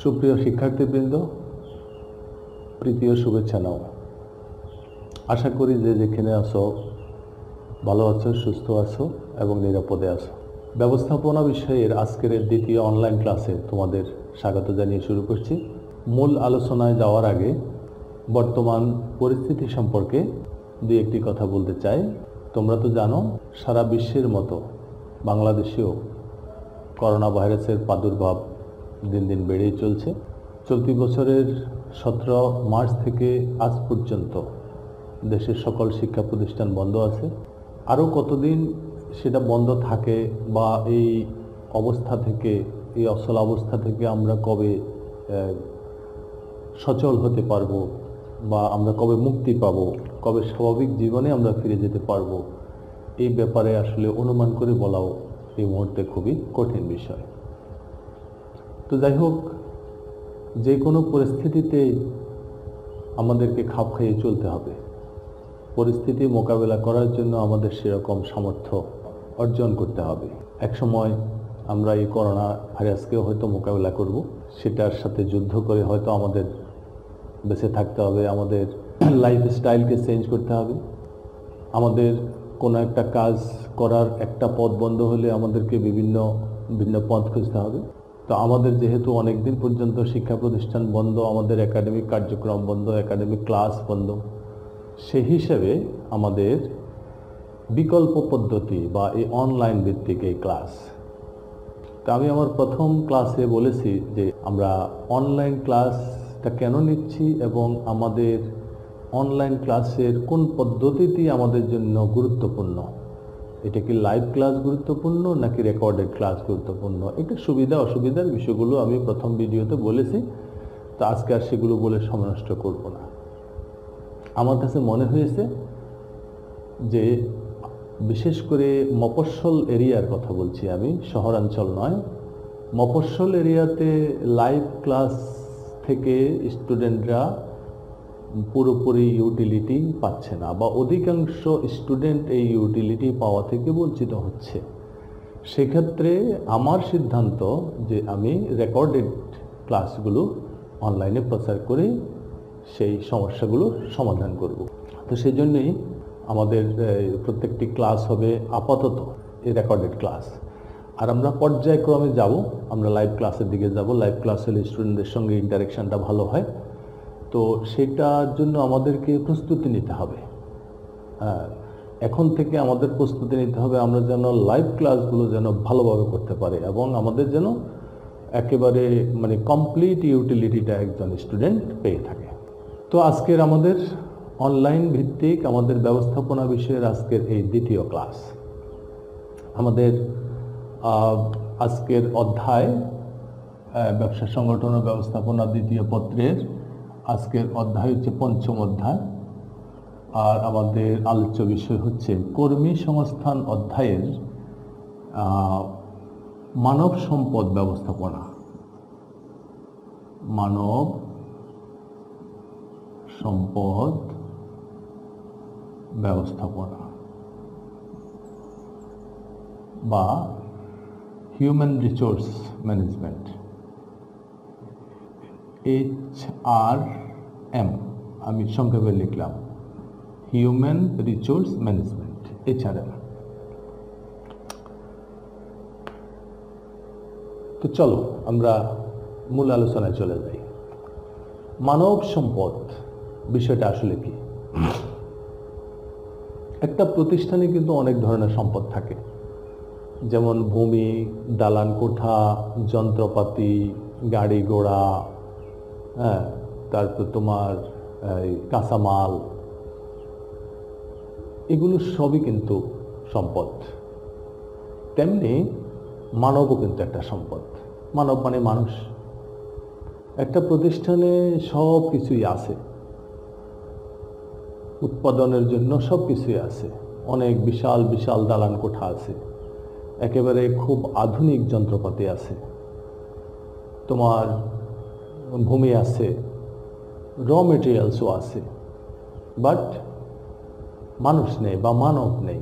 সুপ্রিয় শিক্ষার্থীবৃন্দ, প্রীতি ও শুভেচ্ছা নাও। আশা করি যে যেখানে আছো ভালো আছো, সুস্থ আছো এবং নিরাপদে আছো। ব্যবস্থাপনা বিষয়ের আজকের দ্বিতীয় অনলাইন ক্লাসে তোমাদের স্বাগত জানিয়ে শুরু করছি। মূল আলোচনায় যাওয়ার আগে বর্তমান পরিস্থিতি সম্পর্কে দুই একটি কথা বলতে চাই। তোমরা তো জানো, সারা বিশ্বের মতো বাংলাদেশেও করোনা ভাইরাসের প্রাদুর্ভাব দিন দিন বেড়েই চলছে। চলতি বছরের 17 মার্চ থেকে আজ পর্যন্ত দেশের সকল শিক্ষা প্রতিষ্ঠান বন্ধ আছে। আরও কতদিন সেটা বন্ধ থাকে বা এই অবস্থা থেকে, এই অচল অবস্থা থেকে আমরা কবে সচল হতে পারবো বা আমরা কবে মুক্তি পাবো, কবে স্বাভাবিক জীবনে আমরা ফিরে যেতে পারবো, এই ব্যাপারে আসলে অনুমান করে বলাও এই মুহূর্তে খুবই কঠিন বিষয়। তো যাই হোক, যে কোনো পরিস্থিতিতে আমাদেরকে খাপ খাইয়ে চলতে হবে। পরিস্থিতি মোকাবেলা করার জন্য আমাদের সেরকম সামর্থ্য অর্জন করতে হবে। একসময় আমরা এই করোনা ভাইরাসকেও হয়তো মোকাবেলা করব, সেটার সাথে যুদ্ধ করে হয়তো আমাদের বেঁচে থাকতে হবে। আমাদের লাইফস্টাইলকে চেঞ্জ করতে হবে। আমাদের কোনো একটা কাজ করার একটা পথ বন্ধ হলে আমাদেরকে ভিন্ন পথ খুঁজতে হবে। তো আমাদের যেহেতু অনেক দিন পর্যন্ত শিক্ষা প্রতিষ্ঠান বন্ধ, আমাদের একাডেমিক কার্যক্রম বন্ধ, একাডেমিক ক্লাস বন্ধ, সেই হিসেবে আমাদের বিকল্প পদ্ধতি বা এই অনলাইন ভিত্তিক এই ক্লাস। তো আমি আমার প্রথম ক্লাসে বলেছি যে আমরা অনলাইন ক্লাসটা কেন নিচ্ছি এবং আমাদের অনলাইন ক্লাসের কোন পদ্ধতিটি আমাদের জন্য গুরুত্বপূর্ণ। এটা কি লাইভ ক্লাস গুরুত্বপূর্ণ নাকি রেকর্ডেড ক্লাস গুরুত্বপূর্ণ? এটা সুবিধা অসুবিধার বিষয়গুলো আমি প্রথম ভিডিওতে বলেছি। তো আজকে আর সেগুলো বলে সময় নষ্ট করব না। আমার কাছে মনে হয়েছে যে বিশেষ করে মফস্বল এরিয়ার কথা বলছি আমি, শহরাঞ্চল নয়, মফস্বল এরিয়াতে লাইভ ক্লাস থেকে স্টুডেন্টরা পুরোপুরি ইউটিলিটি পাচ্ছে না বা অধিকাংশ স্টুডেন্ট এই ইউটিলিটি পাওয়া থেকে বঞ্চিত হচ্ছে। সেক্ষেত্রে আমার সিদ্ধান্ত যে আমি রেকর্ডেড ক্লাসগুলো অনলাইনে প্রচার করে সেই সমস্যাগুলো সমাধান করব। তো সেই জন্যই আমাদের প্রত্যেকটি ক্লাস হবে আপাতত এই রেকর্ডেড ক্লাস। আর আমরা পর্যায়ক্রমে যাব, আমরা লাইভ ক্লাসের দিকে যাব। লাইভ ক্লাস হলে স্টুডেন্টদের সঙ্গে ইন্টারেকশনটা ভালো হয়। তো সেটার জন্য আমাদেরকে প্রস্তুতি নিতে হবে। এখন থেকে আমাদের প্রস্তুতি নিতে হবে আমরা যেন লাইভ ক্লাসগুলো যেন ভালোভাবে করতে পারি এবং আমাদের যেন একেবারে কমপ্লিট ইউটিলিটিটা একজন স্টুডেন্ট পেয়ে থাকে। তো আজকের আমাদের অনলাইন ভিত্তিক আমাদের ব্যবস্থাপনা বিষয়ের আজকের এই দ্বিতীয় ক্লাস। আমাদের আজকের অধ্যায় ব্যবসা সংগঠন ও ব্যবস্থাপনা দ্বিতীয় পত্রের আজকের অধ্যায় হচ্ছে পঞ্চম অধ্যায়। আর আমাদের আলোচ্য বিষয় হচ্ছে কর্মী সংস্থান অধ্যায়ের মানব সম্পদ ব্যবস্থাপনা। মানব সম্পদ ব্যবস্থাপনা বা হিউম্যান রিসোর্স ম্যানেজমেন্ট, HRM আমি সংক্ষেপে লিখলাম, হিউম্যান রিসোর্স ম্যানেজমেন্ট, HRM। তো চলো আমরা মূল আলোচনায় চলে যাই। মানব সম্পদ বিষয়টা আসলে কি? একটা প্রতিষ্ঠানে কিন্তু অনেক ধরনের সম্পদ থাকে, যেমন ভূমি, দালান কোঠা, যন্ত্রপাতি, গাড়ি ঘোড়া, তারপর তোমার কাঁচামাল, এগুলো সবই কিন্তু সম্পদ। তেমনি মানবও কিন্তু একটা সম্পদ। মানব মানে মানুষ। একটা প্রতিষ্ঠানে সব কিছুই আছে, উৎপাদনের জন্য সব কিছুই আছে। অনেক বিশাল বিশাল দালান কোঠা আছে, একেবারে খুব আধুনিক যন্ত্রপাতি আছে, তোমার ভূমি আছে, র মেটেরিয়ালসও আছে, বাট মানুষ নেই বা মানব নেই,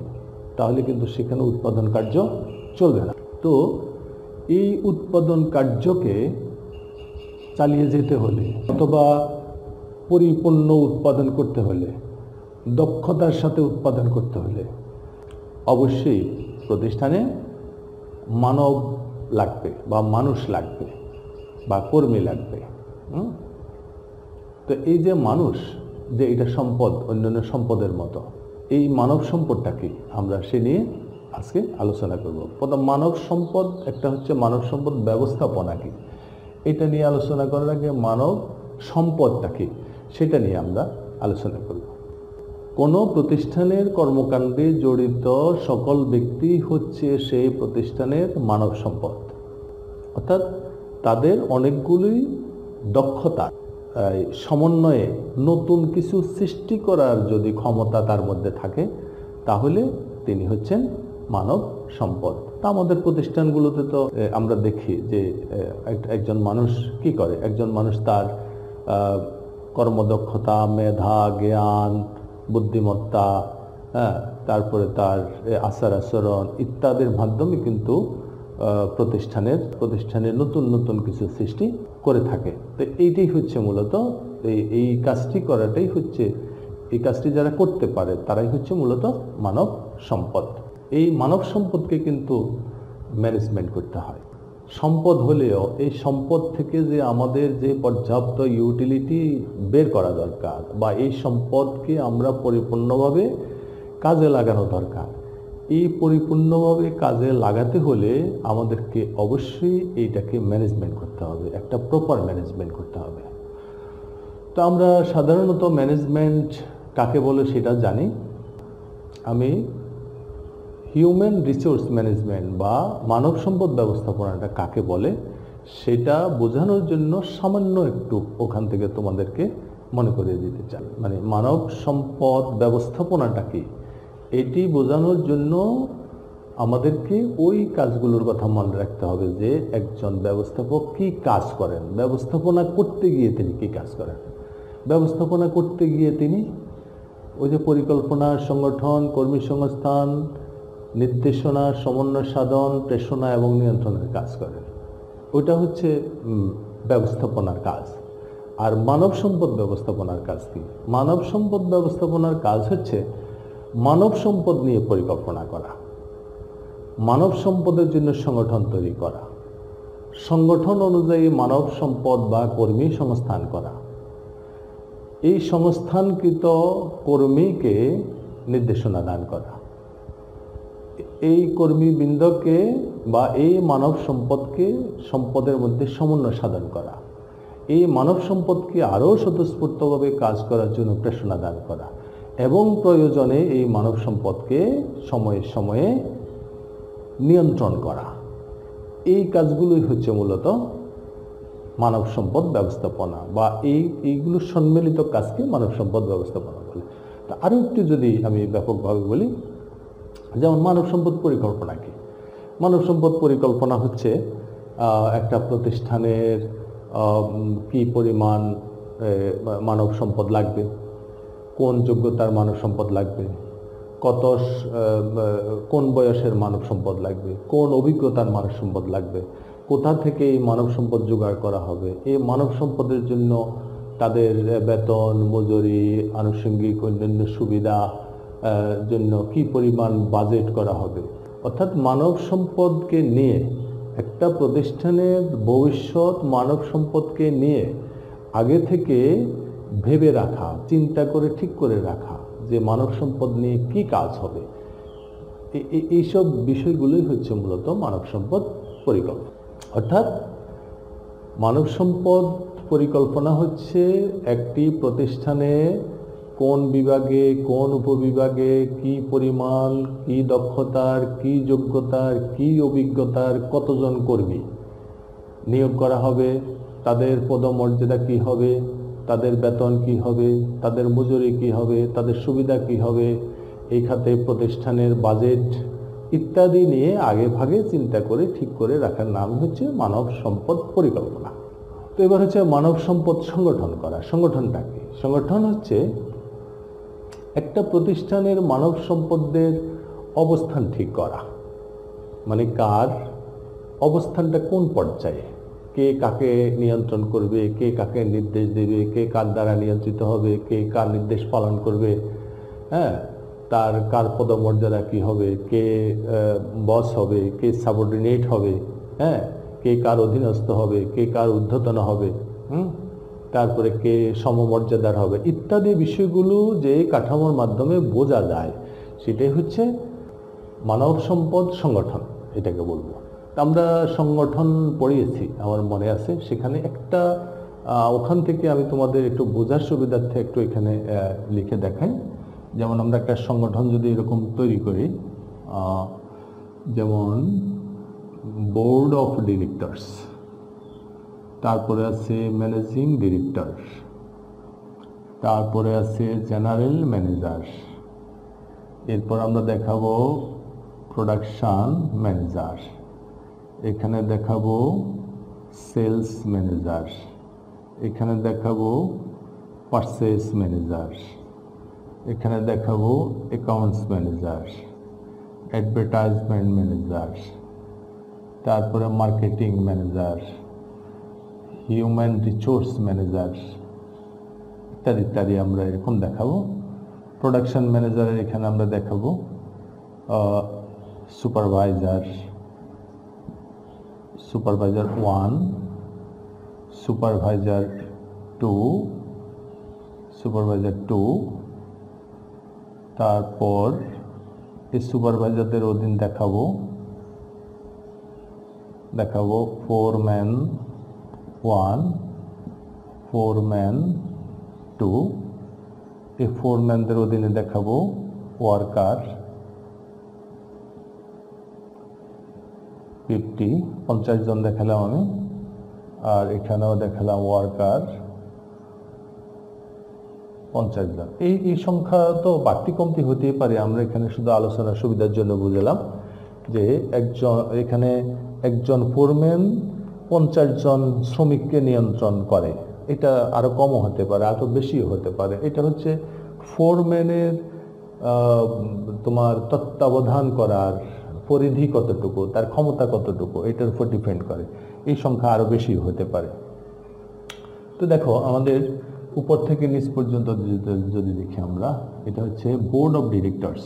তাহলে কিন্তু সেখানে উৎপাদন কার্য চলবে না। তো এই উৎপাদন কার্যকে চালিয়ে যেতে হলে অথবা পরিপূর্ণ উৎপাদন করতে হলে, দক্ষতার সাথে উৎপাদন করতে হলে অবশ্যই প্রতিষ্ঠানে মানব লাগবে বা মানুষ লাগবে বা কর্মী লাগবে। তো এই যে মানুষ, যে এটা সম্পদ অন্যান্য সম্পদের মতো, এই মানব সম্পদটা কি আমরা সে নিয়ে আজকে আলোচনা করব। প্রথম মানব সম্পদ, একটা হচ্ছে মানব সম্পদ ব্যবস্থাপনা কি, এটা নিয়ে আলোচনা করার আগে মানব সম্পদটা কি সেটা নিয়ে আমরা আলোচনা করব। কোনো প্রতিষ্ঠানের কর্মকাণ্ডে জড়িত সকল ব্যক্তি হচ্ছে সেই প্রতিষ্ঠানের মানব সম্পদ, অর্থাৎ তাদের অনেকগুলি দক্ষতা সমন্বয়ে নতুন কিছু সৃষ্টি করার যদি ক্ষমতা তার মধ্যে থাকে তাহলে তিনি হচ্ছেন মানব সম্পদ। তা আমাদের প্রতিষ্ঠানগুলোতে তো আমরা দেখি যে একজন মানুষ কি করে, একজন মানুষ তার কর্মদক্ষতা, মেধা, জ্ঞান, বুদ্ধিমত্তা, তারপরে তার আচার আচরণ ইত্যাদির মাধ্যমে কিন্তু প্রতিষ্ঠানের নতুন নতুন কিছু সৃষ্টি করে থাকে। তো এইটাই হচ্ছে মূলত এই কাজটি করাটাই হচ্ছে, এই কাজটি যারা করতে পারে তারাই হচ্ছে মূলত মানব সম্পদ। এই মানব সম্পদকে কিন্তু ম্যানেজমেন্ট করতে হয়। সম্পদ হলেও এই সম্পদ থেকে যে আমাদের যে পর্যাপ্ত ইউটিলিটি বের করা দরকার বা এই সম্পদকে আমরা পরিপূর্ণভাবে কাজে লাগানো দরকার, এই পরিপূর্ণভাবে কাজে লাগাতে হলে আমাদেরকে অবশ্যই এইটাকে ম্যানেজমেন্ট করতে হবে, একটা প্রপার ম্যানেজমেন্ট করতে হবে। তো আমরা সাধারণত ম্যানেজমেন্ট কাকে বলে সেটা জানি। আমি হিউম্যান রিসোর্স ম্যানেজমেন্ট বা মানব সম্পদ ব্যবস্থাপনাটা কাকে বলে সেটা বোঝানোর জন্য সামান্য একটু ওখান থেকে তোমাদেরকে মনে করিয়ে দিতে চাই। মানে মানব সম্পদ ব্যবস্থাপনাটা কি এটি বোঝানোর জন্য আমাদেরকে ওই কাজগুলোর কথা মনে রাখতে হবে যে একজন ব্যবস্থাপক কি কাজ করেন, ব্যবস্থাপনা করতে গিয়ে তিনি কি কাজ করেন। ব্যবস্থাপনা করতে গিয়ে তিনি ওই যে পরিকল্পনা, সংগঠন, কর্মী সংস্থান, নির্দেশনা, সমন্বয় সাধন, প্রেষণা এবং নিয়ন্ত্রণের কাজ করেন। ওইটা হচ্ছে ব্যবস্থাপনার কাজ। আর মানব সম্পদ ব্যবস্থাপনার কাজ কি? মানব সম্পদ ব্যবস্থাপনার কাজ হচ্ছে মানব সম্পদ নিয়ে পরিকল্পনা করা, মানব সম্পদের জন্য সংগঠন তৈরি করা, সংগঠন অনুযায়ী মানব সম্পদ বা কর্মী সংস্থান করা, এই সংস্থানকৃত কর্মীকে নির্দেশনা দান করা, এই কর্মীবৃন্দকে বা এই মানব সম্পদকে সম্পদের মধ্যে সমন্বয় সাধন করা, এই মানব সম্পদকে আরও স্বতঃস্ফূর্তভাবে কাজ করার জন্য প্রেরণা দান করা এবং প্রয়োজনে এই মানব সম্পদকে সময়ে সময়ে নিয়ন্ত্রণ করা। এই কাজগুলোই হচ্ছে মূলত মানব সম্পদ ব্যবস্থাপনা বা এইগুলো সম্মিলিত কাজকে মানব সম্পদ ব্যবস্থাপনা বলে। তা আরও একটু যদি আমি ব্যাপকভাবে বলি, যেমন মানব সম্পদ পরিকল্পনা কি? মানব সম্পদ পরিকল্পনা হচ্ছে একটা প্রতিষ্ঠানের কি পরিমাণ মানব সম্পদ লাগবে, কোন যোগ্যতার মানব সম্পদ লাগবে, কোন বয়সের মানব সম্পদ লাগবে, কোন অভিজ্ঞতার মানব সম্পদ লাগবে, কোথা থেকে এই মানব সম্পদ জোগাড় করা হবে, এই মানব সম্পদের জন্য তাদের বেতন, মজুরি, আনুষঙ্গিক অন্যান্য সুবিধা জন্য কি পরিমাণ বাজেট করা হবে। অর্থাৎ মানব সম্পদকে নিয়ে একটা প্রতিষ্ঠানের ভবিষ্যৎ মানব সম্পদকে নিয়ে আগে থেকে ভেবে রাখা, চিন্তা করে ঠিক করে রাখা যে মানব সম্পদ নিয়ে কি কাজ হবে, এইসব বিষয়গুলোই হচ্ছে মূলত মানব সম্পদ পরিকল্পনা। অর্থাৎ মানব সম্পদ পরিকল্পনা হচ্ছে একটি প্রতিষ্ঠানে কোন বিভাগে, কোন উপবিভাগে কি পরিমাণ, কি দক্ষতার, কি যোগ্যতার, কি অভিজ্ঞতার কতজন কর্মী নিয়োগ করা হবে, তাদের পদমর্যাদা কি হবে, তাদের বেতন কি হবে, তাদের মজুরি কি হবে, তাদের সুবিধা কি হবে, এই খাতে প্রতিষ্ঠানের বাজেট ইত্যাদি নিয়ে আগে ভাগে চিন্তা করে ঠিক করে রাখার নাম হচ্ছে মানব সম্পদ পরিকল্পনা। তো এবার হচ্ছে মানব সম্পদ সংগঠন করা। সংগঠনটা কি? সংগঠন হচ্ছে একটা প্রতিষ্ঠানের মানব সম্পদের অবস্থান ঠিক করা, মানে কার অবস্থানটা কোন পর্যায়ে, কে কাকে নিয়ন্ত্রণ করবে, কে কাকে নির্দেশ দেবে, কে কার দ্বারা নিয়ন্ত্রিত হবে, কে কার নির্দেশ পালন করবে, হ্যাঁ, তার কার পদমর্যাদা কি হবে, কে বস হবে, কে সাবঅর্ডিনেট হবে, হ্যাঁ, কে কার অধীনস্থ হবে, কে কার ঊর্ধ্বতন হবে, তারপরে কে সমমর্যাদার হবে, ইত্যাদি বিষয়গুলো যে কাঠামোর মাধ্যমে বোঝা যায় সেটাই হচ্ছে মানব সম্পদ সংগঠন, এটাকে বলবো। আমরা সংগঠন পড়িয়েছি, আমার মনে আছে, সেখানে একটা ওখান থেকে আমি তোমাদের একটু বোঝার সুবিধার্থে একটু এখানে লিখে দেখাই। যেমন আমরা একটা সংগঠন যদি এরকম তৈরি করি, যেমন বোর্ড অফ ডিরেক্টরস, তারপরে আছে ম্যানেজিং ডিরেক্টর, তারপরে আছে জেনারেল ম্যানেজার, এরপর আমরা দেখাবো প্রোডাকশন ম্যানেজার, এখানে দেখাবো সেলস ম্যানেজার, এখানে দেখাবো পারচেজ ম্যানেজার, এখানে দেখাবো অ্যাকাউন্টস ম্যানেজার, অ্যাডভার্টাইজমেন্ট ম্যানেজার, তারপরে marketing manager, human resource manager, ইত্যাদি ইত্যাদি আমরা এরকম দেখাবো। প্রোডাকশন ম্যানেজারের এখানে আমরা দেখাবো সুপারভাইজার, সুপারভাইজার 1, সুপারভাইজার 2, সুপারভাইজার 2, তারপর এই সুপারভাইজারদের অধীন দেখাবো ফোরম্যান 1, ফোরম্যান 2, এই ফোরম্যানদের অধীনে দেখাবো ওয়ার্কার 50 জন দেখালাম আমি, আর এখানেও দেখালাম ওয়ার্কার 50 জন। এই সংখ্যা তো বাড়তি কমতি হতেই পারে, আমরা এখানে শুধু আলোচনার সুবিধার জন্য বুঝলাম যে এখানে একজন ফোরম্যান 50 জন শ্রমিককে নিয়ন্ত্রণ করে, এটা আরো কমও হতে পারে, আরো বেশিও হতে পারে। এটা হচ্ছে ফোরম্যানের তোমার তত্ত্বাবধান করার পরিধি কতটুকু, তার ক্ষমতা কতটুকু, এটার উপর ডিপেন্ড করে। এই সংখ্যা আরো বেশি হতে পারে। তো দেখো, আমাদের উপর থেকে নিচ পর্যন্ত যদি দেখি আমরা, এটা হচ্ছে বোর্ড অফ ডিরেক্টরস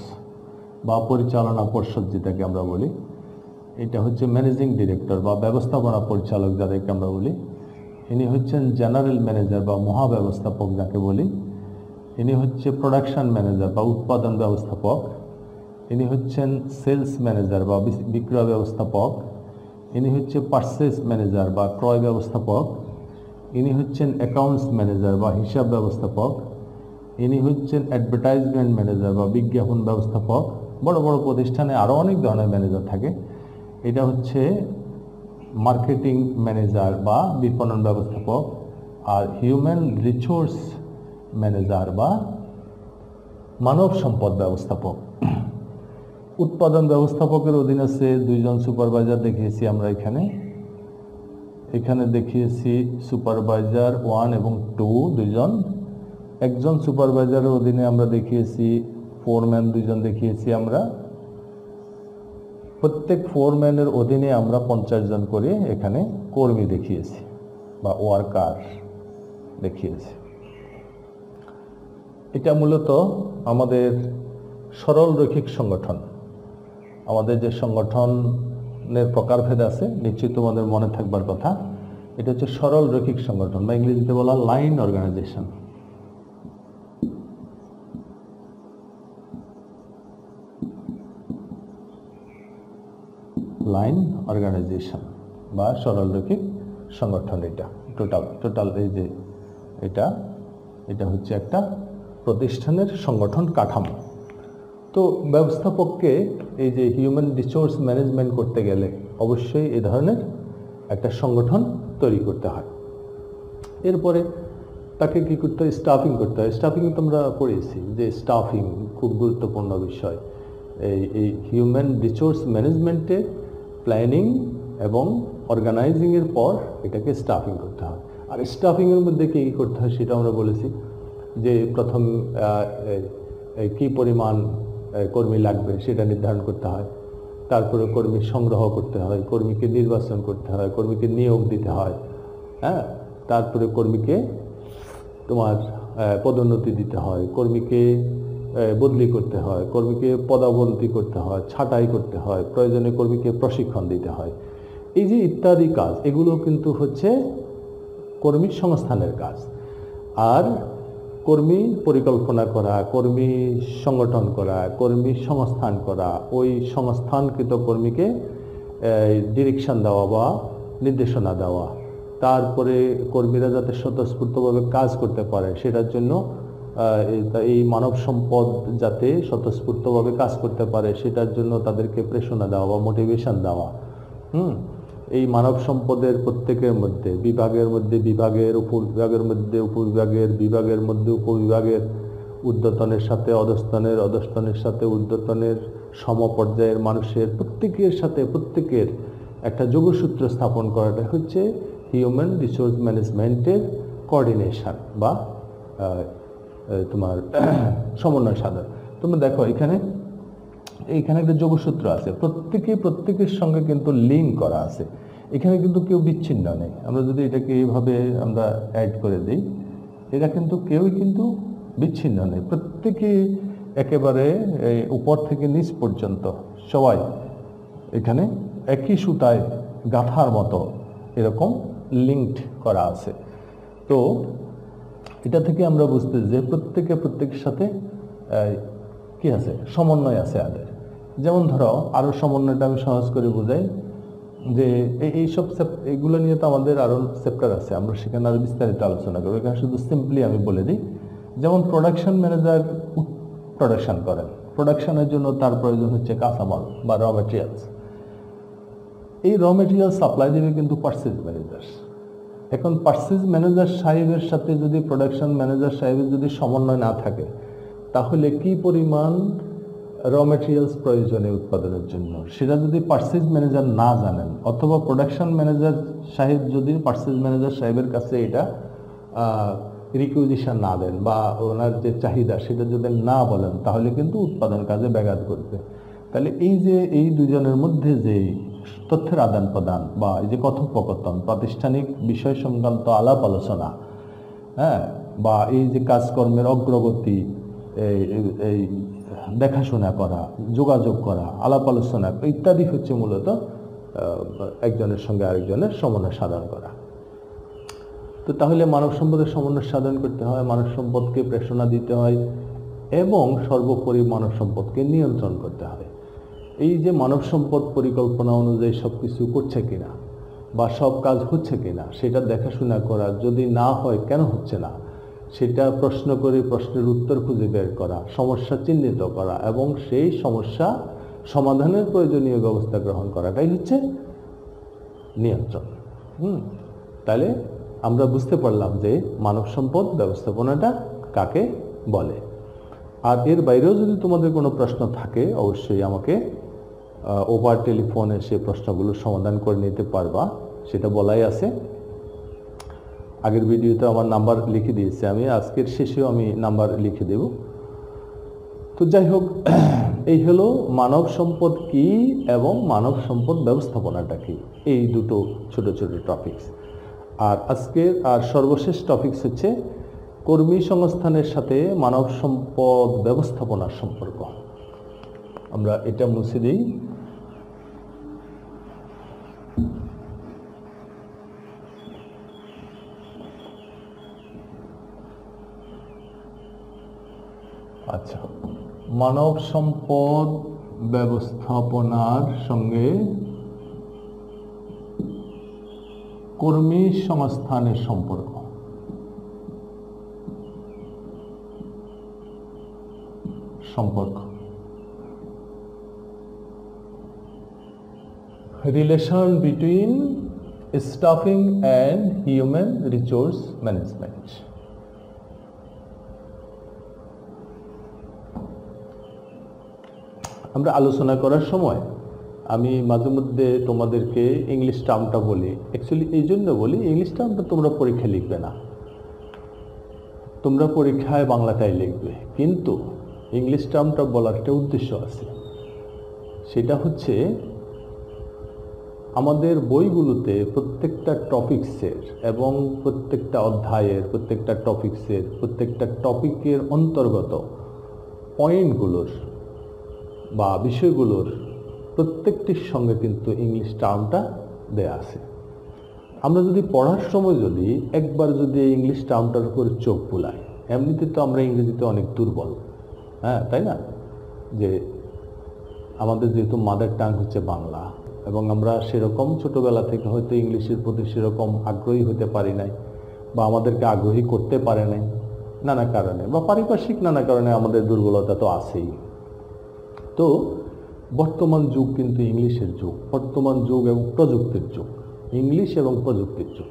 বা পরিচালনা পর্ষদ যেটাকে আমরা বলি। এটা হচ্ছে ম্যানেজিং ডিরেক্টর বা ব্যবস্থাপনা পরিচালক যাদেরকে আমরা বলি। ইনি হচ্ছেন জেনারেল ম্যানেজার বা মহাব্যবস্থাপক যাকে বলি। ইনি হচ্ছে প্রোডাকশন ম্যানেজার বা উৎপাদন ব্যবস্থাপক। ইনি হচ্ছেন সেলস ম্যানেজার বা বিক্রয় ব্যবস্থাপক। ইনি হচ্ছে পারচেজ ম্যানেজার বা ক্রয় ব্যবস্থাপক। ইনি হচ্ছেন অ্যাকাউন্টস ম্যানেজার বা হিসাব ব্যবস্থাপক। ইনি হচ্ছেন অ্যাডভার্টাইজমেন্ট ম্যানেজার বা বিজ্ঞাপন ব্যবস্থাপক। বড় বড় প্রতিষ্ঠানে আরও অনেক ধরনের ম্যানেজার থাকে। এটা হচ্ছে মার্কেটিং ম্যানেজার বা বিপণন ব্যবস্থাপক। আর হিউম্যান রিসোর্স ম্যানেজার বা মানব সম্পদ ব্যবস্থাপক। উৎপাদন ব্যবস্থাপকের অধীন আছে 2 জন সুপারভাইজার দেখিয়েছি আমরা এখানে দেখিয়েছি সুপারভাইজার 1 এবং 2 2 জন। একজন সুপারভাইজারের অধীনে আমরা দেখিয়েছি ফোরম্যান 2 জন দেখিয়েছি আমরা। প্রত্যেক ফোরম্যানের অধীনে আমরা 50 জন করে এখানে কর্মী দেখিয়েছি বা ওয়ার্কার দেখিয়েছি। এটা মূলত আমাদের সরল রৈখিক সংগঠন। আমাদের যে সংগঠনের প্রকারভেদ আছে নিশ্চয়ই তোমাদের মনে থাকবার কথা। এটা হচ্ছে সরল রৈখিক সংগঠন বা ইংরেজিতে বলা লাইন অর্গানাইজেশন। লাইন অর্গানাইজেশন বা সরল রৈখিক সংগঠন। এটা টোটাল এই যে এটা হচ্ছে একটা প্রতিষ্ঠানের সংগঠন কাঠামো। তো ব্যবস্থাপককে এই যে হিউম্যান রিসোর্স ম্যানেজমেন্ট করতে গেলে অবশ্যই এই ধরনের একটা সংগঠন তৈরি করতে হয়। এরপরে তাকে কি করতে হয়? স্টাফিং করতে হয়। স্টাফিং তোমরা পড়েছি যে স্টাফিং খুব গুরুত্বপূর্ণ বিষয়। এই হিউম্যান রিসোর্স ম্যানেজমেন্টে প্ল্যানিং এবং অর্গানাইজিংয়ের পর এটাকে স্টাফিং করতে হয়। আর স্টাফিংয়ের মধ্যে কী করতে হয় সেটা আমরা বলেছি যে প্রথম কী পরিমাণ কর্মী লাগবে সেটা নির্ধারণ করতে হয়। তারপরে কর্মী সংগ্রহ করতে হয়, কর্মীকে নির্বাচন করতে হয়, কর্মীকে নিয়োগ দিতে হয়, হ্যাঁ, তারপরে কর্মীকে তোমার পদোন্নতি দিতে হয়, কর্মীকে বদলি করতে হয়, কর্মীকে পদাবন্তি করতে হয়, ছাঁটাই করতে হয়, প্রয়োজনে কর্মীকে প্রশিক্ষণ দিতে হয়। এই যে ইত্যাদি কাজ, এগুলো কিন্তু হচ্ছে কর্মী সংস্থানের কাজ। আর কর্মী পরিকল্পনা করা, কর্মী সংগঠন করা, কর্মী সংস্থান করা, ওই সংস্থানকৃত কর্মীকে ডিরেকশন দেওয়া বা নির্দেশনা দেওয়া, তারপরে কর্মীরা যাতে স্বতঃস্ফূর্তভাবে কাজ করতে পারে সেটার জন্য এই মানব সম্পদ যাতে স্বতঃস্ফূর্তভাবে কাজ করতে পারে সেটার জন্য তাদেরকে প্রেরণা দেওয়া বা মোটিভেশন দেওয়া। এই মানব সম্পদের প্রত্যেকের মধ্যে, বিভাগের মধ্যে বিভাগের, উপবিভাগের মধ্যে উপবিভাগের, বিভাগের মধ্যে উপবিভাগের, ঊর্ধ্বতনের সাথে অধস্তনের, অধস্তনের সাথে ঊর্ধ্বতনের, সমপর্যায়ের মানুষের প্রত্যেকের সাথে প্রত্যেকের একটা যোগসূত্র স্থাপন করাটা হচ্ছে হিউম্যান রিসোর্স ম্যানেজমেন্টের কোঅর্ডিনেশন বা তোমার সমন্বয় সাধন। তোমরা দেখো এখানে একটা যোগসূত্র আছে, প্রত্যেকের সঙ্গে কিন্তু লিঙ্ক করা আছে, এখানে কিন্তু কেউ বিচ্ছিন্ন নেই। আমরা যদি এটাকে এইভাবে আমরা অ্যাড করে দিই, এরা কিন্তু কেউই কিন্তু বিচ্ছিন্ন নেই, প্রত্যেকে একেবারে উপর থেকে নিচ পর্যন্ত সবাই এখানে একই সুতায় গাঁথার মতো এরকম লিঙ্কড করা আছে। তো এটা থেকে আমরা বুঝতে যে প্রত্যেকের সাথে কি আছে, সমন্বয় আছে এদের। যেমন ধরো আরও সমন্বয়টা আমি সহজ করে বোঝাই যে এইসব এগুলো নিয়ে তো আমাদের আরও চ্যাপ্টার আছে, আমরা সেখানে আরও বিস্তারিত আলোচনা করবো। এখানে শুধু সিম্পলি আমি বলে দিই, যেমন প্রোডাকশন ম্যানেজার প্রোডাকশন করেন, প্রোডাকশনের জন্য তার প্রয়োজন হচ্ছে কাঁচামাল বা র মেটেরিয়ালস। এই র মেটেরিয়াল সাপ্লাই দেবে কিন্তু পারচেজ ম্যানেজার। এখন পারচেজ ম্যানেজার সাহেবের সাথে যদি প্রোডাকশন ম্যানেজার সাহেবের যদি সমন্বয় না থাকে, তাহলে কি পরিমাণ র মেটেরিয়ালস প্রয়োজনে উৎপাদনের জন্য সেটা যদি পারচেজ ম্যানেজার না জানেন, অথবা প্রোডাকশন ম্যানেজার সাহেব যদি পারচেজ ম্যানেজার সাহেবের কাছে এটা রিকুইজিশন না দেন বা ওনার যে চাহিদা সেটা যদি না বলেন, তাহলে কিন্তু উৎপাদন কাজে ব্যাঘাত ঘটবে। তাহলে এই দুজনের মধ্যে যে তথ্যের আদান প্রদান বা এই যে কথোপকথন, প্রাতিষ্ঠানিক বিষয় সংক্রান্ত আলাপ আলোচনা, হ্যাঁ, বা এই যে কাজকর্মের অগ্রগতি এই দেখাশোনা করা, যোগাযোগ করা, আলাপ আলোচনা ইত্যাদি হচ্ছে মূলত একজনের সঙ্গে আরেকজনের সমন্বয় সাধন করা। তো তাহলে মানব সম্পদের সমন্বয় সাধন করতে হয়, মানব সম্পদকে প্রেরণা দিতে হয় এবং সর্বোপরি মানব সম্পদকে নিয়ন্ত্রণ করতে হয়। এই যে মানব সম্পদ পরিকল্পনা অনুযায়ী সব কিছু করছে কিনা বা সব কাজ হচ্ছে কিনা সেটা দেখাশোনা করা, যদি না হয় কেন হচ্ছে না সেটা প্রশ্ন করে প্রশ্নের উত্তর খুঁজে বের করা, সমস্যা চিহ্নিত করা এবং সেই সমস্যা সমাধানের প্রয়োজনীয় ব্যবস্থা গ্রহণ করাটাই হচ্ছে নিয়ন্ত্রণ। তাহলে আমরা বুঝতে পারলাম যে মানব সম্পদ ব্যবস্থাপনাটা কাকে বলে। আর এর বাইরেও যদি তোমাদের কোনো প্রশ্ন থাকে অবশ্যই আমাকে ওভার টেলিফোনে সে প্রশ্নগুলো সমাধান করে নিতে পারবা, সেটা বলাই আছে। আগের ভিডিওতে আমার নাম্বার লিখে দিয়েছি, আমি আজকের শেষেও আমি নাম্বার লিখে দেব। তো যাই হোক, এই হলো মানব সম্পদ কি এবং মানব সম্পদ ব্যবস্থাপনাটা কি, এই দুটো ছোট ছোট টপিকস। আর আজকের সর্বশেষ টপিকস হচ্ছে কর্মী সংস্থানের সাথে মানব সম্পদ ব্যবস্থাপনার সম্পর্ক। আমরা এটা মুছে দিই। আচ্ছা, মানব সম্পদ ব্যবস্থাপনার সঙ্গে কর্মী সংস্থানের সম্পর্ক। Relation between stuffing and human resource management. আমরা আলোচনা করার সময় আমি মাঝে মধ্যে তোমাদেরকে ইংলিশ টার্মটা বলি, অ্যাকচুয়ালি এই জন্য বলি, ইংলিশ টার্মটা তোমরা পরীক্ষায় লিখবে না, তোমরা পরীক্ষায় বাংলাটাই লিখবে, কিন্তু ইংলিশ টার্মটা বলার একটা উদ্দেশ্য আছে। সেটা হচ্ছে আমাদের বইগুলোতে প্রত্যেকটা টপিকসের এবং প্রত্যেকটা অধ্যায়ের প্রত্যেকটা টপিকসের প্রত্যেকটা টপিকের অন্তর্গত পয়েন্টগুলোর বা বিষয়গুলোর প্রত্যেকটির সঙ্গে কিন্তু ইংলিশ টার্মটা দেয়া আছে। আমরা যদি পড়ার সময় যদি একবার যদি ইংলিশ টার্মটার উপর চোখ বুলাই, এমনিতে তো আমরা ইংরেজিতে অনেক দুর্বল, হ্যাঁ তাই না? যে আমাদের যেহেতু মাদার টাং হচ্ছে বাংলা এবং আমরা সেরকম ছোটোবেলা থেকে হয়তো ইংলিশের প্রতি সেরকম আগ্রহী হতে পারি নাই বা আমাদেরকে আগ্রহী করতে পারে নাই নানা কারণে বা পারিপার্শ্বিক নানা কারণে আমাদের দুর্বলতা তো আছেই। তো বর্তমান যুগ কিন্তু ইংলিশের যুগ, বর্তমান যুগ এবং প্রযুক্তির যুগ, ইংলিশ এবং প্রযুক্তির যুগ।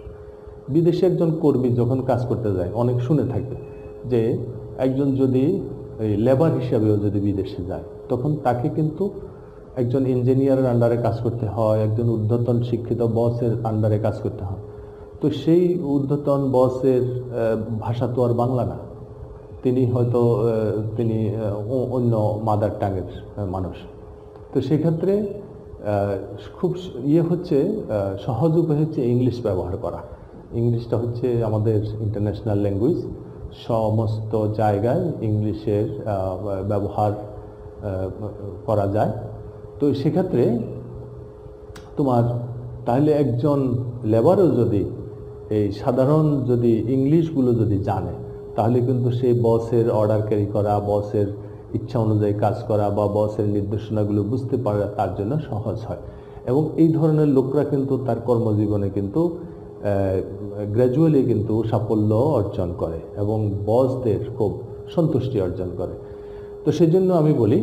বিদেশে একজন কর্মী যখন কাজ করতে যায় অনেক শুনে থাকবে যে একজন যদি লেবার হিসাবেও যদি বিদেশে যায় তখন তাকে কিন্তু একজন ইঞ্জিনিয়ারের আন্ডারে কাজ করতে হয়, একজন ঊর্ধ্বতন শিক্ষিত বসের আন্ডারে কাজ করতে হয়। তো সেই ঊর্ধ্বতন বসের ভাষা তো আর বাংলা না, তিনি হয়তো তিনি অন্য মাদার টাঙের মানুষ। তো সেক্ষেত্রে খুব হচ্ছে সহজ উপায় হচ্ছে ইংলিশ ব্যবহার করা। ইংলিশটা হচ্ছে আমাদের ইন্টারন্যাশনাল ল্যাঙ্গুয়েজ, সমস্ত জায়গায় ইংলিশের ব্যবহার করা যায়। তো সেক্ষেত্রে তোমার তাহলে একজন লেবারও যদি এই সাধারণ যদি ইংলিশগুলো যদি জানে তাহলে কিন্তু সেই বসের অর্ডার ক্যারি করা, বসের ইচ্ছা অনুযায়ী কাজ করা বা বসের নির্দেশনাগুলো বুঝতে পারা তার জন্য সহজ হয়। এবং এই ধরনের লোকরা কিন্তু তার কর্মজীবনে কিন্তু গ্র্যাজুয়ালি কিন্তু সাফল্য অর্জন করে এবং বসদের খুব সন্তুষ্টি অর্জন করে। তো সেই জন্য আমি বলি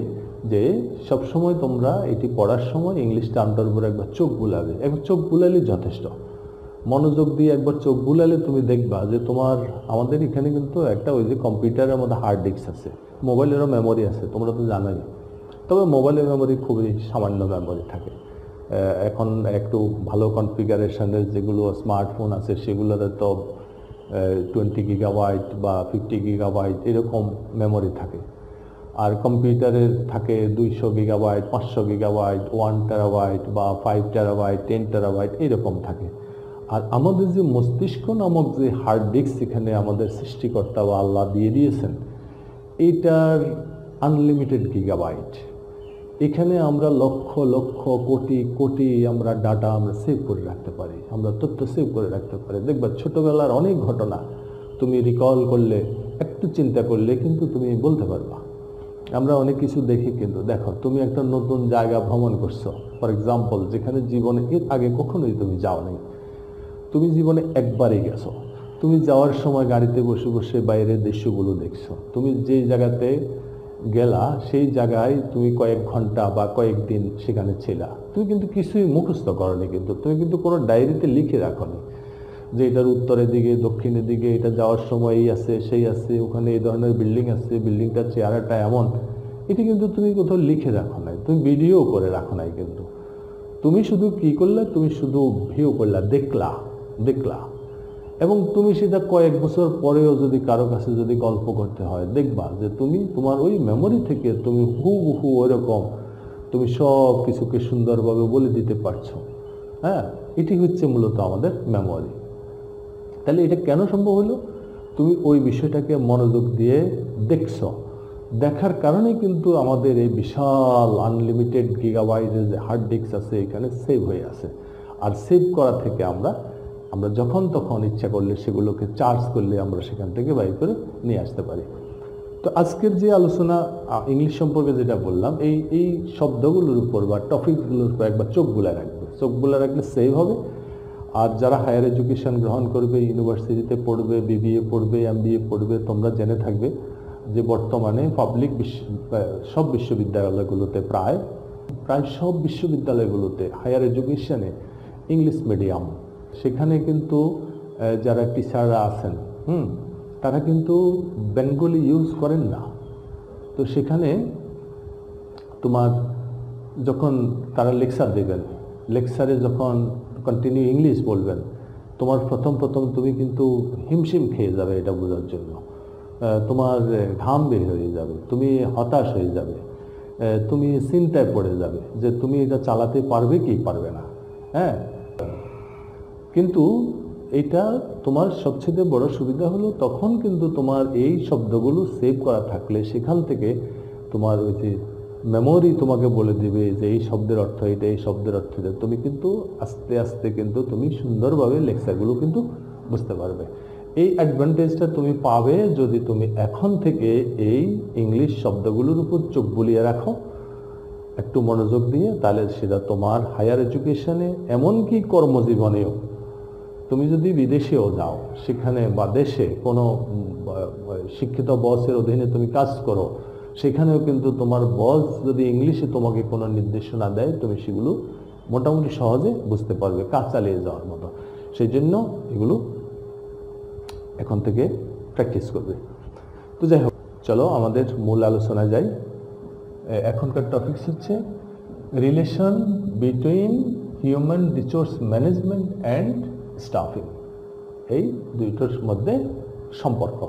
যে সবসময় তোমরা এটি পড়ার সময় ইংলিশ টার্মটার উপর একবার চোখ বুলাবে, একবার চোখ বুলালেই যথেষ্ট। মনোযোগ দিয়ে একবার চোখ বুলালে তুমি দেখবা যে তোমার আমাদের এখানে কিন্তু একটা ওই যে কম্পিউটারের মধ্যে হার্ড ডিস্ক আছে, মোবাইলেরও মেমোরি আছে, তোমরা তো জানোই। তবে মোবাইলের মেমোরি খুবই সামান্য মেমোরি থাকে। এখন একটু ভালো কনফিগারেশনের যেগুলো স্মার্টফোন আছে সেগুলোতে তো 20 গিগাবাইট বা 50 গিগাবাইট এরকম মেমোরি থাকে। আর কম্পিউটারের থাকে 200 গিগাবাইট, 500 গিগাবাইট, 1 টেরাবাইট বা 5 টেরাবাইট, 10 টেরাবাইট এরকম থাকে। আর আমাদের যে মস্তিষ্ক নামক যে হার্ড ডিস্ক এখানে আমাদের সৃষ্টিকর্তা বা আল্লাহ দিয়ে দিয়েছেন, এইটার আনলিমিটেড গিগাবাইট। এখানে আমরা লক্ষ লক্ষ কোটি কোটি আমরা ডাটা আমরা সেভ করে রাখতে পারি, আমরা তথ্য সেভ করে রাখতে পারি। দেখবা ছোটোবেলার অনেক ঘটনা তুমি রিকল করলে, একটু চিন্তা করলে কিন্তু তুমি বলতে পারবা। আমরা অনেক কিছু দেখি, কিন্তু দেখো তুমি একটা নতুন জায়গা ভ্রমণ করছো, ফর এক্সাম্পল যেখানে জীবনে এর আগে কখনোই তুমি যাও নাই, তুমি জীবনে একবারই গেছো। তুমি যাওয়ার সময় গাড়িতে বসে বসে বাইরের দৃশ্যগুলো দেখছো, তুমি যেই জায়গাতে গেলা সেই জায়গায় তুমি কয়েক ঘন্টা বা কয়েকদিন সেখানে ছিলা, তুমি কিন্তু কিছুই মুখস্থ করনি, কিন্তু তুমি কিন্তু কোনো ডায়েরিতে লিখে রাখোনি যে এটার উত্তরের দিকে দক্ষিণের দিকে এটা যাওয়ার সময় এই আছে সেই আছে, ওখানে এই ধরনের বিল্ডিং আছে, বিল্ডিংটার চেহারাটা এমন, এটি কিন্তু তুমি কোথাও লিখে রাখো নাই, তুমি ভিডিও করে রাখো নাই। কিন্তু তুমি শুধু কি করলে, তুমি শুধু ভিউ করলা, দেখলা এবং তুমি সেটা কয়েক বছর পরেও যদি কারো কাছে যদি গল্প করতে হয়, দেখবা যে তুমি তোমার ওই মেমোরি থেকে তুমি হুবহু ওরকম তুমি সব কিছুকে সুন্দরভাবে বলে দিতে পারছো। হ্যাঁ, এটি হচ্ছে মূলত আমাদের মেমোরি। তাহলে এটা কেন সম্ভব হলো? তুমি ওই বিষয়টাকে মনোযোগ দিয়ে দেখছো, দেখার কারণে কিন্তু আমাদের এই বিশাল আনলিমিটেড গিগাবাইটের যে হার্ড ডিস্ক আছে এখানে সেভ হয়ে আছে। আর সেভ করা থেকে আমরা যখন তখন ইচ্ছা করলে সেগুলোকে চার্জ করলে আমরা সেখান থেকে বাইর করে নিয়ে আসতে পারি। তো আজকের যে আলোচনা ইংলিশ সম্পর্কে যেটা বললাম, এই শব্দগুলোর উপর বা টপিকগুলোর উপর একবার চোখ বুলায় রাখবে, চোখ বুলায় রাখলে সেভ হবে। আর যারা হায়ার এডুকেশন গ্রহণ করবে, ইউনিভার্সিটিতে পড়বে, বিবিএ পড়বে, এমবিএ পড়বে, তোমরা জেনে থাকবে যে বর্তমানে পাবলিক সব বিশ্ববিদ্যালয়গুলোতে প্রায় সব বিশ্ববিদ্যালয়গুলোতে হায়ার এডুকেশনে ইংলিশ মিডিয়াম, সেখানে কিন্তু যারা টিচাররা আছেন তারা কিন্তু বেঙ্গলি ইউজ করেন না। তো সেখানে তোমার যখন তারা লেকচার দেবেন, লেকচারে যখন কন্টিনিউ ইংলিশ বলবেন, তোমার প্রথম তুমি কিন্তু হিমশিম খেয়ে যাবে এটা বোঝার জন্য, তোমার ঘাম বের হয়ে যাবে, তুমি হতাশ হয়ে যাবে। তুমি চিন্তায় পড়ে যাবে যে তুমি এটা চালাতে পারবে কি পারবে না। হ্যাঁ, কিন্তু এটা তোমার সবচেয়ে বড় সুবিধা হলো তখন কিন্তু তোমার এই শব্দগুলো সেভ করা থাকলে সেখান থেকে তোমার ওই যে মেমোরি তোমাকে বলে দিবে যে এই শব্দের অর্থ এটা, এই শব্দের অর্থ এটা। তুমি কিন্তু আস্তে আস্তে কিন্তু তুমি সুন্দরভাবে লেকচারগুলো কিন্তু বুঝতে পারবে। এই অ্যাডভান্টেজটা তুমি পাবে যদি তুমি এখন থেকে এই ইংলিশ শব্দগুলোর উপর চোখ বুলিয়ে রাখো একটু মনোযোগ দিয়ে, তাহলে সেটা তোমার হায়ার এডুকেশনে এমনকি কর্মজীবনেও, তুমি যদি বিদেশেও যাও সেখানে বা দেশে কোনো শিক্ষিত বসের অধীনে তুমি কাজ করো, সেখানেও কিন্তু তোমার বস যদি ইংলিশে তোমাকে কোনো নির্দেশনা দেয় তুমি সেগুলো মোটামুটি সহজে বুঝতে পারবে, কাজ চালিয়ে যাওয়ার মতো। সেই জন্য এগুলো এখন থেকে প্র্যাকটিস করবে। তো যাই হোক, চলো আমাদের মূল আলোচনায় যাই। এখনকার টপিকস হচ্ছে relation between human resource management and stuffing. এই দুইটার মধ্যে সম্পর্ক।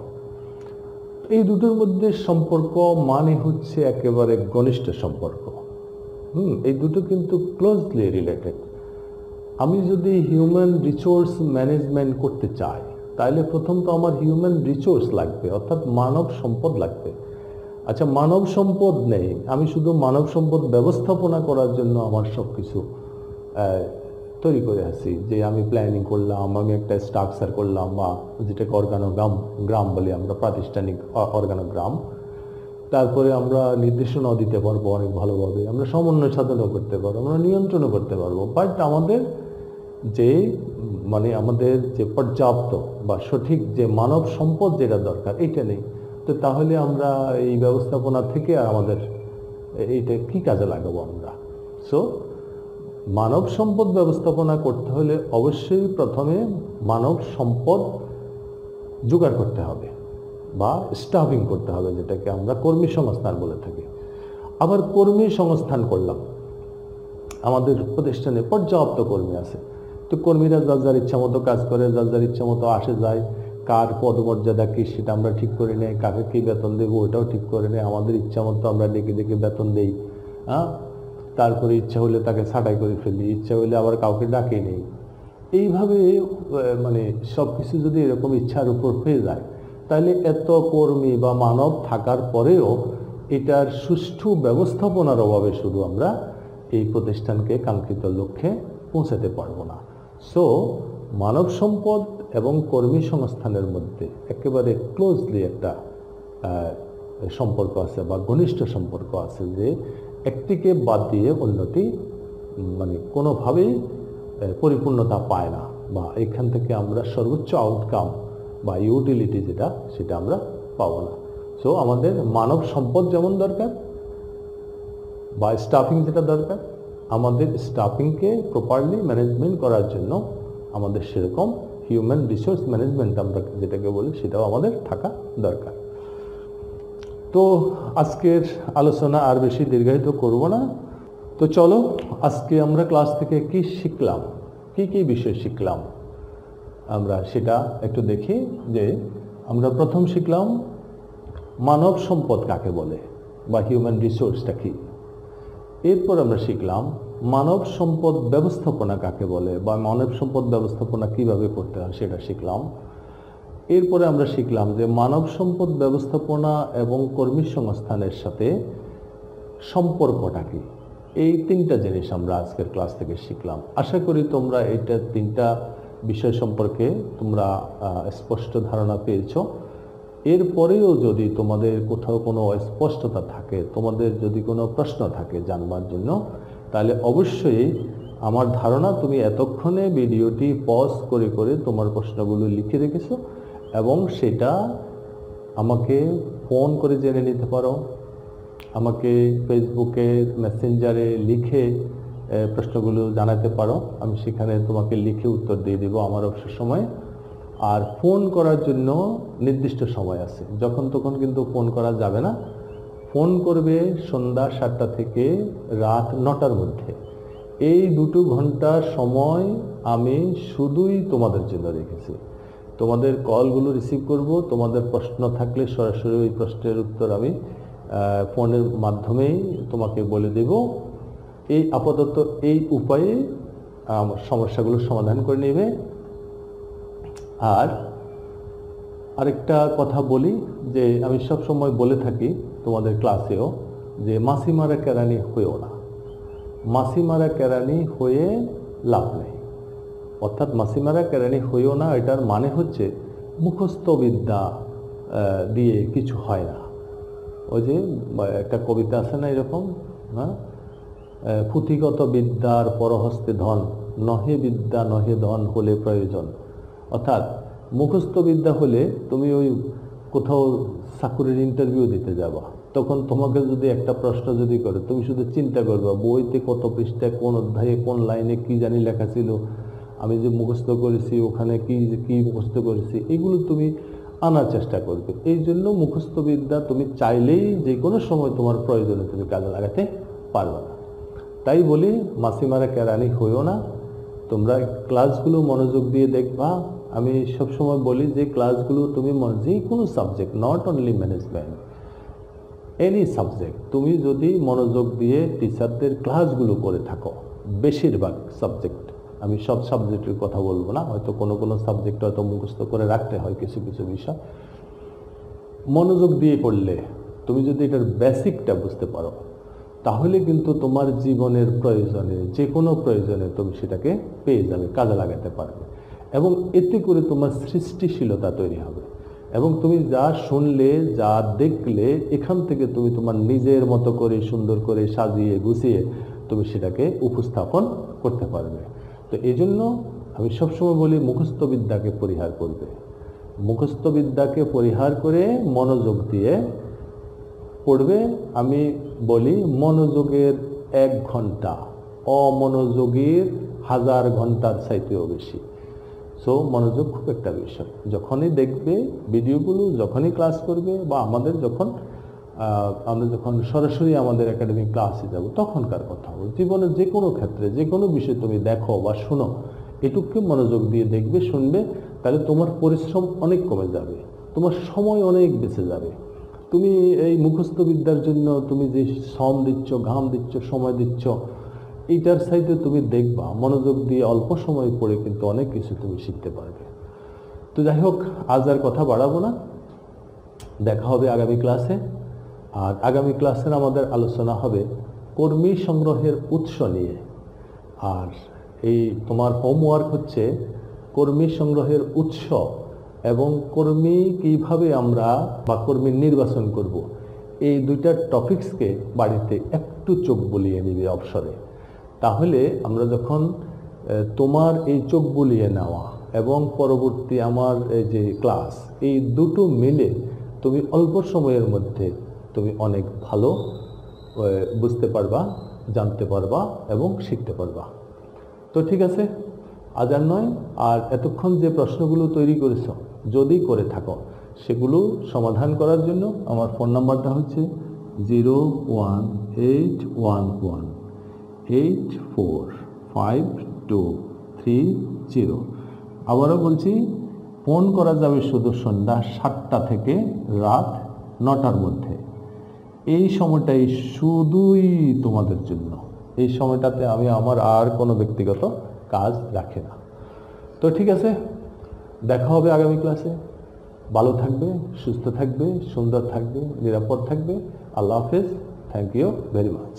এই দুটোর মধ্যে সম্পর্ক মানে হচ্ছে একেবারে ঘনিষ্ঠ সম্পর্ক। এই দুটো কিন্তু ক্লোজলি রিলেটেড। আমি যদি হিউম্যান রিসোর্স ম্যানেজমেন্ট করতে চাই তাহলে প্রথম তো আমার হিউম্যান রিসোর্স লাগবে, অর্থাৎ মানব সম্পদ লাগবে। আচ্ছা, মানব সম্পদ নেই, আমি শুধু মানব সম্পদ ব্যবস্থাপনা করার জন্য আমার সব কিছু তৈরি করে আসি, যে আমি প্ল্যানিং করলাম, আমি একটা স্ট্রাকচার করলাম, বা যেটাকে অর্গানোগ্রাম বলি আমরা, প্রাতিষ্ঠানিক অর্গানোগ্রাম। তারপরে আমরা নির্দেশনাও দিতে পারবো অনেক ভালোভাবে, আমরা সমন্বয় সাধনও করতে পারবো, আমরা নিয়ন্ত্রণও করতে পারবো। বাট আমাদের যে আমাদের যে পর্যাপ্ত বা সঠিক যে মানব সম্পদ যেটা দরকার এটা নেই। তো তাহলে আমরা এই ব্যবস্থাপনা থেকে আমাদের এইটা কি কাজে লাগাবো আমরা? সো মানব সম্পদ ব্যবস্থাপনা করতে হলে অবশ্যই প্রথমে মানব সম্পদ জোগাড় করতে হবে বা স্টাফিং করতে হবে, যেটাকে আমরা কর্মী সংস্থান বলে থাকি। আবার কর্মী সংস্থান করলাম, আমাদের প্রতিষ্ঠানে পর্যাপ্ত কর্মী আছে, তো কর্মীরা যার যার ইচ্ছা মতো কাজ করে, যার যার ইচ্ছা মতো আসে যায়, কার পদমর্যাদা কি সেটা আমরা ঠিক করে নেই, কাকে কী বেতন দেবো ওটাও ঠিক করে নেই, আমাদের ইচ্ছা মতো আমরা ডেকে ডেকে বেতন দেই। তারপরে ইচ্ছা হলে তাকে ছাঁটাই করে ফেলি, ইচ্ছা হলে আবার কাউকে ডাকে নেই। এইভাবে সব কিছু যদি এরকম ইচ্ছার উপর হয়ে যায় তাহলে এত কর্মী বা মানব থাকার পরেও এটার সুষ্ঠু ব্যবস্থাপনার অভাবে শুধু আমরা এই প্রতিষ্ঠানকে কাঙ্ক্ষিত লক্ষ্যে পৌঁছাতে পারবো না। সো মানব সম্পদ এবং কর্মী সংস্থানের মধ্যে একেবারে ক্লোজলি একটা সম্পর্ক আছে বা ঘনিষ্ঠ সম্পর্ক আছে, যে একটিকে বাদ দিয়ে অন্যটি কোনোভাবেই পরিপূর্ণতা পায় না, বা এখান থেকে আমরা সর্বোচ্চ আউটকাম বা ইউটিলিটি সেটা আমরা পাবো না। সো আমাদের মানব সম্পদ যেমন দরকার বা স্টাফিং যেটা দরকার, আমাদের স্টাফিংকে প্রপারলি ম্যানেজমেন্ট করার জন্য আমাদের সেরকম হিউম্যান রিসোর্স ম্যানেজমেন্ট আমরা যেটাকে বলি সেটাও আমাদের থাকা দরকার। তো আজকের আলোচনা আর বেশি দীর্ঘায়িত করব না। তো চলো আজকে আমরা ক্লাস থেকে কি শিখলাম, কি কি বিষয় শিখলাম আমরা সেটা একটু দেখি। যে আমরা প্রথম শিখলাম মানব সম্পদ কাকে বলে বা হিউম্যান রিসোর্সটা কি। এরপর আমরা শিখলাম মানব সম্পদ ব্যবস্থাপনা কাকে বলে বা মানব সম্পদ ব্যবস্থাপনা কিভাবে করতে হয় সেটা শিখলাম। এরপরে আমরা শিখলাম যে মানব সম্পদ ব্যবস্থাপনা এবং কর্মী সংস্থানের সাথে সম্পর্কটা কি। এই তিনটা জিনিস আমরা আজকের ক্লাস থেকে শিখলাম। আশা করি তোমরা এইটা তিনটা বিষয় সম্পর্কে তোমরা স্পষ্ট ধারণা পেয়েছো। এরপরেও যদি তোমাদের কোথাও কোনো স্পষ্টতা থাকে, তোমাদের যদি কোনো প্রশ্ন থাকে জানবার জন্য, তাহলে অবশ্যই আমার ধারণা তুমি এতক্ষণে ভিডিওটি পজ করে করে তোমার প্রশ্নগুলো লিখে রেখেছো এবং সেটা আমাকে ফোন করে জেনে নিতে পারো, আমাকে ফেসবুকে মেসেঞ্জারে লিখে প্রশ্নগুলো জানাতে পারো। আমি সেখানে তোমাকে লিখে উত্তর দিয়ে দেবো আমার অবসর সময়। আর ফোন করার জন্য নির্দিষ্ট সময় আছে, যখন তখন কিন্তু ফোন করা যাবে না। ফোন করবে সন্ধ্যা 7টা থেকে রাত 9টার মধ্যে। এই 2 ঘন্টা সময় আমি শুধুই তোমাদের জন্য রেখেছি। তোমাদের কলগুলো রিসিভ করব, তোমাদের প্রশ্ন থাকলে সরাসরি ওই প্রশ্নের উত্তর আমি ফোনের মাধ্যমেই তোমাকে বলে দেব। এই আপাতত এই উপায়ে সমস্যাগুলো সমাধান করে নেবে। আর আরেকটা কথা বলি যে আমি সব সময় বলে থাকি তোমাদের ক্লাসেও যে মাছি মারা কেরানি হয়েও না। মাছি মারা কেরানি হয়ে লাভ নেই। অর্থাৎ মাছি মারা কেরানি হয়েও না, এটার মানে হচ্ছে মুখস্থ বিদ্যা দিয়ে কিছু হয় না। ওই যে একটা কবিতা আছে না এরকম, হ্যাঁ, পুঁথিগত বিদ্যার পরহস্তে ধন, নহে বিদ্যা নহে ধন হলে প্রয়োজন। অর্থাৎ মুখস্থ বিদ্যা হলে তুমি ওই কোথাও চাকুরির ইন্টারভিউ দিতে যাবা, তখন তোমাকে যদি একটা প্রশ্ন যদি করে, তুমি শুধু চিন্তা করবা বইতে কত পৃষ্ঠায় কোন অধ্যায়ে কোন লাইনে কি জানি লেখা ছিল, আমি যে মুখস্থ করেছি ওখানে কি কি মুখস্থ করেছি, এগুলো তুমি আনার চেষ্টা করবে। এই জন্য মুখস্থ বিদ্যা তুমি চাইলেই যে কোনো সময় তোমার প্রয়োজনে তুমি কাজে লাগাতে পারবে না। তাই বলি মাছি মারা কেরানি হইও না। তোমরা ক্লাসগুলো মনোযোগ দিয়ে দেখবা। আমি সবসময় বলি যে ক্লাসগুলো তুমি যে কোনো subject, not only management, any subject, তুমি যদি মনোযোগ দিয়ে টিচারদের ক্লাসগুলো করে থাকো, বেশিরভাগ সাবজেক্ট, আমি সব সাবজেক্টের কথা বলবো না, হয়তো কোনো কোনো সাবজেক্ট হয়তো মুখস্থ করে রাখতে হয় কিছু কিছু বিষয়, মনোযোগ দিয়ে করলে তুমি যদি এটার বেসিকটা বুঝতে পারো, তাহলে কিন্তু তোমার জীবনের প্রয়োজনে, যে কোনো প্রয়োজনে তুমি সেটাকে পেয়ে যাবে, কাজে লাগাতে পারবে। এবং এতে করে তোমার সৃষ্টিশীলতা তৈরি হবে। এবং তুমি যা শুনলে, যা দেখলে, এখান থেকে তুমি তোমার নিজের মতো করে সুন্দর করে সাজিয়ে গুছিয়ে তুমি সেটাকে উপস্থাপন করতে পারবে। তো এই জন্য আমি সবসময় বলি মুখস্থ বিদ্যাকে পরিহার করবে। মুখস্থ বিদ্যাকে পরিহার করে মনোযোগ দিয়ে পড়বে। আমি বলি মনোযোগের 1 ঘন্টা অমনোযোগীর 1000 ঘন্টার চাইতেও বেশি। সো মনোযোগ খুব একটা বিষয়। যখনই দেখবে ভিডিওগুলো, যখনই ক্লাস করবে, বা আমরা যখন সরাসরি আমাদের একাডেমিক ক্লাসে যাব, তখনকার কথা বল। জীবনের যে কোনো ক্ষেত্রে, যে কোনো বিষয় তুমি দেখো বা শুনো, এটুকুকে মনোযোগ দিয়ে দেখবে, শুনবে, তাহলে তোমার পরিশ্রম অনেক কমে যাবে, তোমার সময় অনেক বেঁচে যাবে। তুমি এই মুখস্থ বিদ্যার জন্য তুমি যে শ্রম দিচ্ছ, ঘাম দিচ্ছ, সময় দিচ্ছ, এইটার সাইডে তুমি দেখবা মনোযোগ দিয়ে অল্প সময় পড়ে কিন্তু অনেক কিছু তুমি শিখতে পারবে। তো যাই হোক, আজ আর কথা বাড়াবো না, দেখা হবে আগামী ক্লাসে। আর আগামী ক্লাসের আমাদের আলোচনা হবে কর্মী সংগ্রহের উৎস নিয়ে। আর এই তোমার হোমওয়ার্ক হচ্ছে কর্মী সংগ্রহের উৎস এবং কর্মী কিভাবে আমরা বা কর্মী নির্বাচন করব, এই দুইটা টপিকসকে বাড়িতে একটু চোখ বুলিয়ে নিবে অবসরে। তাহলে আমরা যখন তোমার এই চোখ বুলিয়ে নেওয়া এবং পরবর্তী আমার এই যে ক্লাস, এই দুটো মিলে তুমি অল্প সময়ের মধ্যে তুমি অনেক ভালো বুঝতে পারবা, জানতে পারবা এবং শিখতে পারবা। তো ঠিক আছে, আজ আর নয়। আর এতক্ষণ যে প্রশ্নগুলো তৈরি করেছ, যদি করে থাকো, সেগুলো সমাধান করার জন্য আমার ফোন নাম্বারটা হচ্ছে 01881845230। আবারও বলছি, ফোন করা যাবে শুধু সন্ধ্যা 7টা থেকে রাত 9টার মধ্যে। এই সময়টাই শুধুই তোমাদের জন্য। এই সময়টাতে আমি আমার আর কোনো ব্যক্তিগত কাজ রাখি না। তো ঠিক আছে, দেখা হবে আগামী ক্লাসে। ভালো থাকবে, সুস্থ থাকবে, সুন্দর থাকবে, নিরাপদ থাকবে। আল্লাহ হাফেজ। Thank you very much.